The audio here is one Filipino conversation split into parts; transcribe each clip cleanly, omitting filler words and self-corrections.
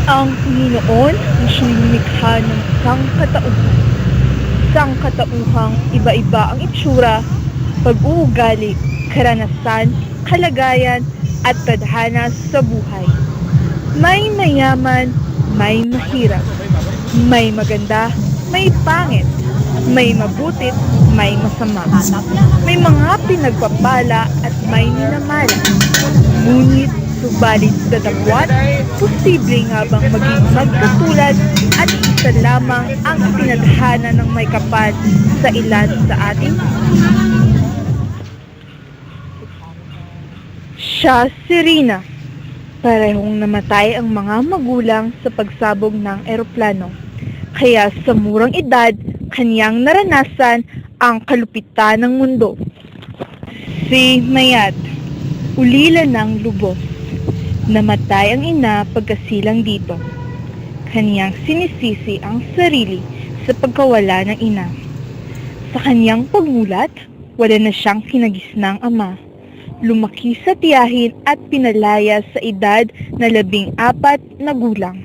Ang Panginoon ay siya'y lumikha ng sangkatauhan. Sangkatauhang iba-iba ang itsura, pag-uugali, karanasan, kalagayan, at tadhana sa buhay. May mayaman, may mahirap. May maganda, may pangit. May mabutit, may masama. May mga pinagpapala at may minamala. Ngunit, subalit datapwat, posible nga bang maging magkatulad at isa lamang ang itinadhana ng may kapal sa ilan sa atin? Siya si Rina. Parehong namatay ang mga magulang sa pagsabog ng eroplano. Kaya sa murang edad, kaniyang naranasan ang kalupitan ng mundo. Si Mayat, ulila ng lubos. Namatay ang ina pagkasilang dito. Kaniyang sinisisi ang sarili sa pagkawala ng ina. Sa kaniyang pagmulat, wala na siyang kinagisnang ama. Lumaki sa tiyahin at pinalaya sa edad na 14 na gulang.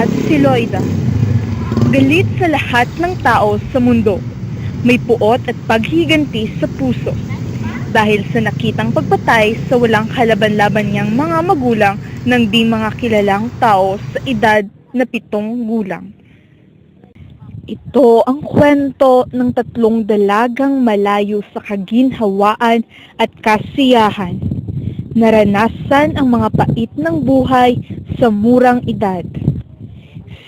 At si Loida, galit sa lahat ng tao sa mundo, may puot at paghiganti sa puso dahil sa nakitang pagpatay sa walang kalaban-laban niyang mga magulang ng di mga kilalang tao sa edad na 7 gulang. Ito ang kwento ng 3 dalagang malayo sa kaginhawaan at kasiyahan. Naranasan ang mga pait ng buhay sa murang edad.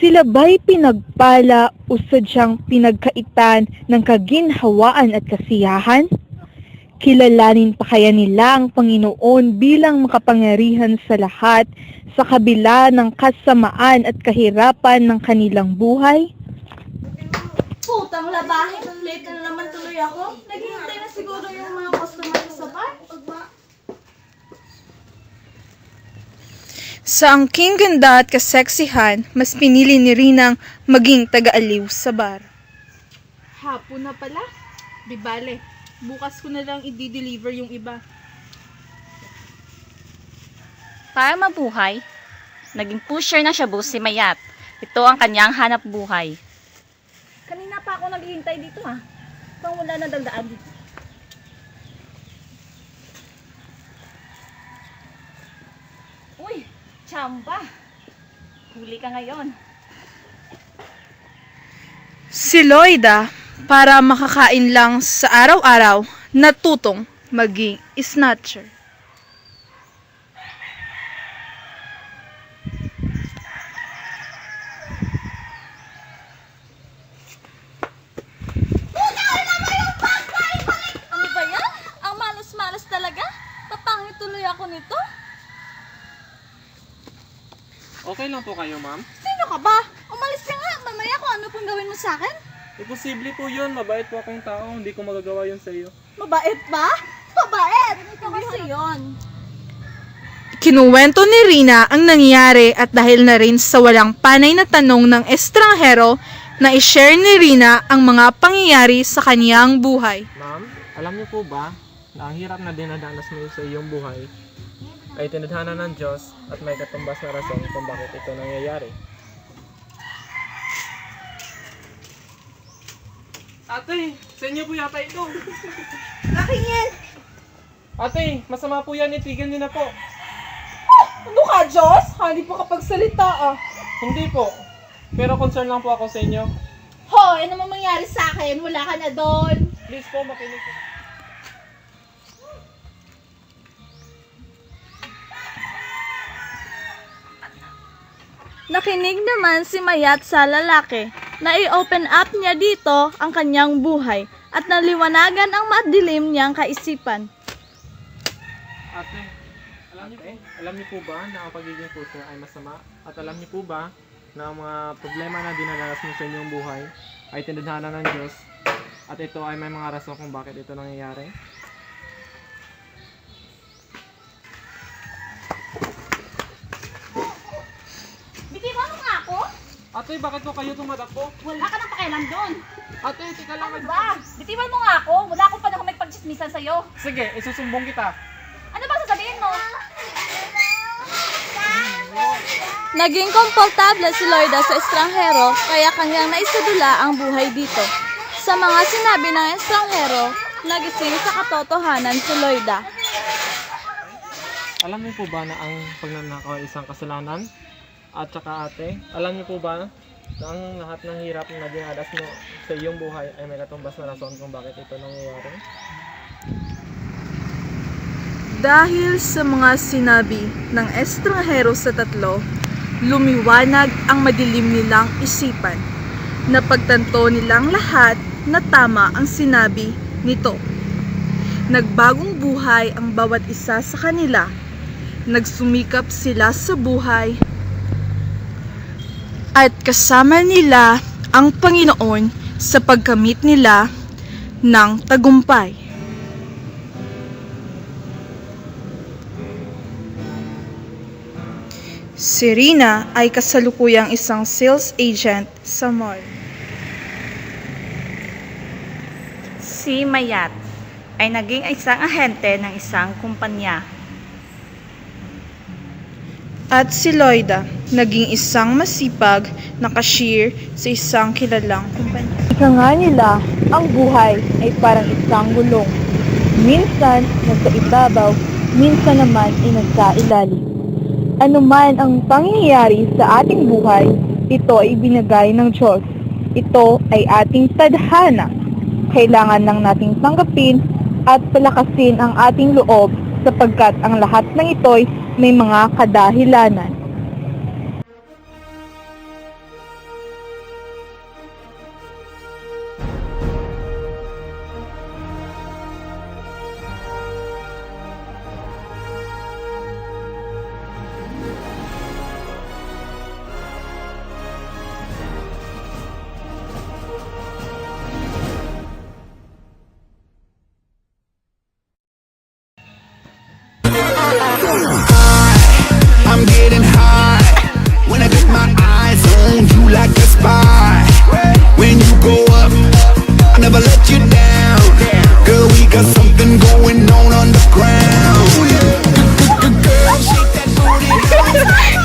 Sila ba'y pinagpala o sadyang pinagkaitan ng kaginhawaan at kasiyahan? Kilalanin pa kaya nila ang Panginoon bilang makapangyarihan sa lahat sa kabila ng kasamaan at kahirapan ng kanilang buhay? Putang labahin, late na naman tuloy ako. Naghihintay na siguro yung mga customer sa bar. Sa angking ganda at kaseksihan, mas pinili ni Rinang maging taga-aliw sa bar. Hapon na pala. Di bale, bukas ko na lang i-deliver yung iba. Para mabuhay, naging pusher na shabu si Mayat. Ito ang kanyang hanap buhay. Kanina pa ako naghihintay dito Pang wala na daldaan dito. Uy, chamba. Huli ka ngayon. Si Loida, para makakain lang sa araw-araw, natutong maging snatcher. Ano ba yan? Ang malas-malas talaga? Papangit tuloy ako nito? Okay lang po kayo, ma'am? Sino ka ba? Umalis ka nga. Mamaya kung ano pong gawin mo sa akin. Posible po yun. Mabait po akong tao. Hindi ko magagawa yun sa iyo. Mabait ba? Mabait! Ito kasi yun. Kinuwento ni Rina ang nangyari at dahil na rin sa walang panay na tanong ng estranghero, na i-share ni Rina ang mga pangyayari sa kaniyang buhay. Ma'am, alam niyo po ba na ang hirap na dinadanas mo sa iyong buhay ay tinadhana ng Diyos at may katumbas na rason kung bakit ito nangyayari. Ate, sa inyo po yata ito. Akin yan! Ate, masama po yan. Itigan niyo na po. Ano ka, Diyos? Hindi pa kapagsalita Hindi po. Pero concern lang po ako sa inyo. Hoy, ano mang mangyari sa akin? Wala ka na doon. Please po, makinig po. Nakinig naman si Mayat sa lalaki na i-open up niya dito ang kanyang buhay at naliwanagan ang madilim niyang kaisipan. Ate, alam niyo po ba na ang pagiging pusher ay masama? At alam niyo po ba na ang mga problema na dinadanas mo sa inyong buhay ay tinadhana ng Diyos at ito ay may mga rason kung bakit ito nangyayari? Bitiwan mo nga ako? Ate, bakit po kayo tumatakbo? Wala ka nang pakialam doon. Ate, tika lang. Ano ba? Bitiwan mo nga ako. Wala akong panahon magpagchismisan sa'yo. Sige, isusumbong kita. Ano ba sasabihin mo? Naging komportable si Loida sa estranghero kaya kanyang naisadula ang buhay dito. Sa mga sinabi ng estranghero, nagising sa katotohanan si Loida. Alam niyo po ba na ang pagnanakaw ay isang kasalanan? At saka ate, alam niyo po ba na ang lahat ng hirap na dinadas mo sa iyong buhay ay may katumbas na rason kung bakit ito nangyayari? Dahil sa mga sinabi ng estranghero sa tatlo, lumiwanag ang madilim nilang isipan. Napagtanto nilang lahat na tama ang sinabi nito. Nagbagong buhay ang bawat isa sa kanila. Nagsumikap sila sa buhay at kasama nila ang Panginoon sa pagkamit nila ng tagumpay. Si Rina ay kasalukuyang isang sales agent sa mall. Si Mayat ay naging isang ahente ng isang kumpanya. At si Loida, naging isang masipag na cashier sa isang kilalang kumpanya. Ika nga nila, ang buhay ay parang isang gulong. Minsan nasa ibabaw, minsan naman ay nasa ilalim. Ano man ang pangyayari sa ating buhay, ito ay binigay ng Diyos. Ito ay ating tadhana. Kailangan lang nating tanggapin at palakasin ang ating loob sapagkat ang lahat ng ito'y may mga kadahilanan. I'm getting high when I get my eyes on you like a spy. When you go up, I never let you down. Girl, we got something going on underground. Girl, shake that booty.